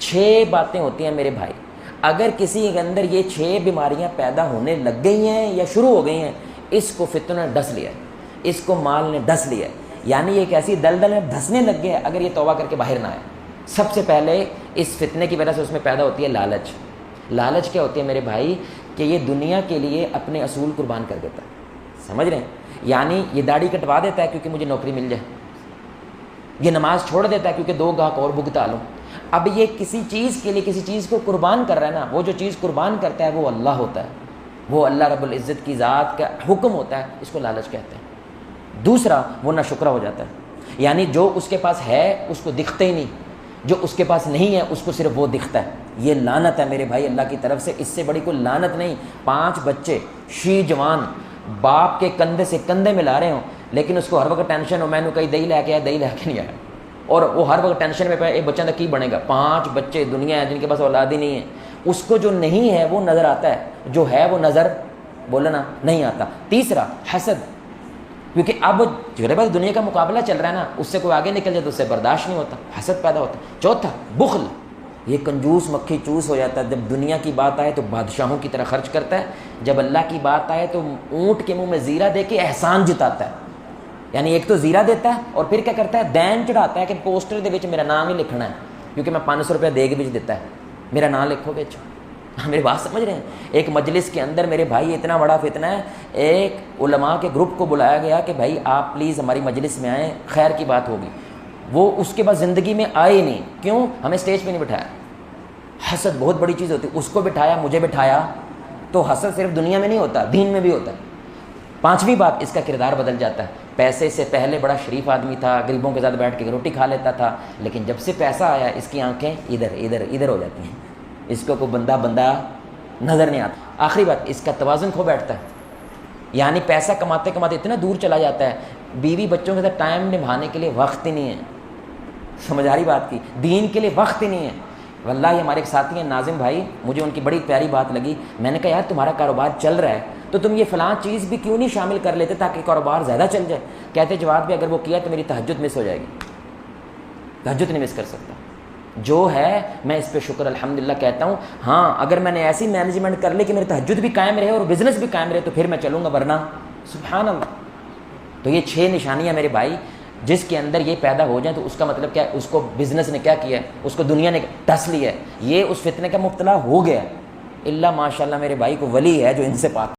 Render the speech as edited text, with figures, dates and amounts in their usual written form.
6 باتیں ہوتی ہیں میرے بھائی، اگر کسی کے اندر یہ 6 بیماریاں پیدا ہونے لگ گئی ہیں یا شروع ہو گئی ہیں، اس کو فتنہ نے ڈس لیا ہے، اس کو مال نے ڈس لیا ہے، یعنی ایک ایسی دلدل میں دھسنے لگ گیا اگر یہ توبہ کر کے باہر نہ آئے۔ سب سے پہلے اس فتنے کی وجہ سے اس میں پیدا ہوتی ہے لالچ۔ لالچ کیا ہوتی ہے میرے بھائی؟ کہ یہ دنیا کے لیے اپنے اصول قربان کر دیتا ہے، سمجھ رہے ہیں؟ یعنی یہ داڑھی کٹوا دیتا ہے کیونکہ مجھے نوکری مل جائے، یہ نماز چھوڑ دیتا ہے کیونکہ 2 گاہک اور بھگتا لوں۔ اب یہ کسی چیز کے لیے کسی چیز کو قربان کر رہا ہے نا، وہ جو چیز قربان کرتا ہے وہ اللہ ہوتا ہے، وہ اللہ رب العزت کی ذات کا حکم ہوتا ہے، اس کو لالچ کہتے ہیں۔ دوسرا، وہ ناشکرا ہو جاتا ہے، یعنی جو اس کے پاس ہے اس کو دکھتا ہی نہیں، جو اس کے پاس نہیں ہے اس کو صرف وہ دکھتا ہے۔ یہ لعنت ہے میرے بھائی اللہ کی طرف سے، اس سے بڑی کوئی لعنت نہیں۔ 5 بچے شی جوان باپ کے کندھے سے کندھے ملا رہے ہوں، لیکن اس کو ہر وقت ٹینشن ہو، میں نے کہیں دہی لے کے آیا، دہی لے کے نہیں آیا، اور وہ ہر وقت ٹینشن میں پہ ایک بچہ کی بنے گا۔ 5 بچے دنیا ہے جن کے پاس اولاد ہی نہیں ہے، اس کو جو نہیں ہے وہ نظر آتا ہے، جو ہے وہ نظر بولنا نہیں آتا۔ تیسرا، حسد، کیونکہ اب جو بس دنیا کا مقابلہ چل رہا ہے نا، اس سے کوئی آگے نکل جائے تو اس سے برداشت نہیں ہوتا، حسد پیدا ہوتا ہے۔ چوتھا، بخل، یہ کنجوس مکھی چوس ہو جاتا ہے، جب دنیا کی بات آئے تو بادشاہوں کی طرح خرچ کرتا ہے، جب اللہ کی بات آئے تو اونٹ کے منہ میں زیرہ دے کے احسان جتاتا ہے۔ یعنی ایک تو زیرہ دیتا ہے اور پھر کیا کرتا ہے؟ دین چڑھاتا ہے کہ پوسٹر دے وچ میرا نام ہی لکھنا ہے، کیونکہ میں 500 روپیہ دے کے بھی دیتا ہے، میرا نام لکھو وچ۔ میری بات سمجھ رہے ہیں؟ ایک مجلس کے اندر میرے بھائی اتنا بڑا فتنہ ہے، ایک علماء کے گروپ کو بلایا گیا کہ بھائی آپ پلیز ہماری مجلس میں آئیں، خیر کی بات ہوگی۔ وہ اس کے بعد زندگی میں آئے ہی نہیں، کیوں؟ ہمیں اسٹیج پہ نہیں بٹھایا۔ حسد بہت بڑی چیز ہوتی ہے، اس کو بٹھایا، مجھے بٹھایا، تو حسد صرف دنیا میں نہیں ہوتا، دین میں بھی ہوتا ہے۔ 5ویں بات، اس کا کردار بدل جاتا ہے۔ پیسے سے پہلے بڑا شریف آدمی تھا، غریبوں کے ساتھ بیٹھ کے روٹی کھا لیتا تھا، لیکن جب سے پیسہ آیا اس کی آنکھیں ادھر ادھر ادھر ہو جاتی ہیں، اس کو کوئی بندہ نظر نہیں آتا۔ آخری بات، اس کا توازن کھو بیٹھتا ہے، یعنی پیسہ کماتے کماتے اتنا دور چلا جاتا ہے، بیوی بچوں کے ساتھ ٹائم نبھانے کے لیے وقت ہی نہیں ہے۔ سمجھ آ رہی بات کی؟ دین کے لیے وقت ہی نہیں ہے۔ واللہ ہمارے ایک ساتھی ہیں ناظم بھائی، مجھے ان کی بڑی پیاری بات لگی، میں نے کہا یار تمہارا کاروبار چل رہا ہے تو تم یہ فلاں چیز بھی کیوں نہیں شامل کر لیتے تاکہ کاروبار زیادہ چل جائے؟ کہتے جواب بھی اگر وہ کیا تو میری تہجد مس ہو جائے گی، تہجد نہیں مس کر سکتا۔ جو ہے میں اس پہ شکر الحمدللہ کہتا ہوں، ہاں اگر میں نے ایسی مینجمنٹ کر لی کہ میری تہجد بھی قائم رہے اور بزنس بھی قائم رہے تو پھر میں چلوں گا، ورنہ سبحان اللہ۔ تو یہ 6 نشانیاں میرے بھائی جس کے اندر یہ پیدا ہو جائیں تو اس کا مطلب کیا ہے؟ اس کو بزنس نے کیا کیا ہے؟ اس کو دنیا نے ڈس لیا ہے، یہ اس فتنے کا مبتلا ہو گیا ہے۔ اللہ ماشاء اللہ میرے بھائی کو ولی ہے جو ان سے پاک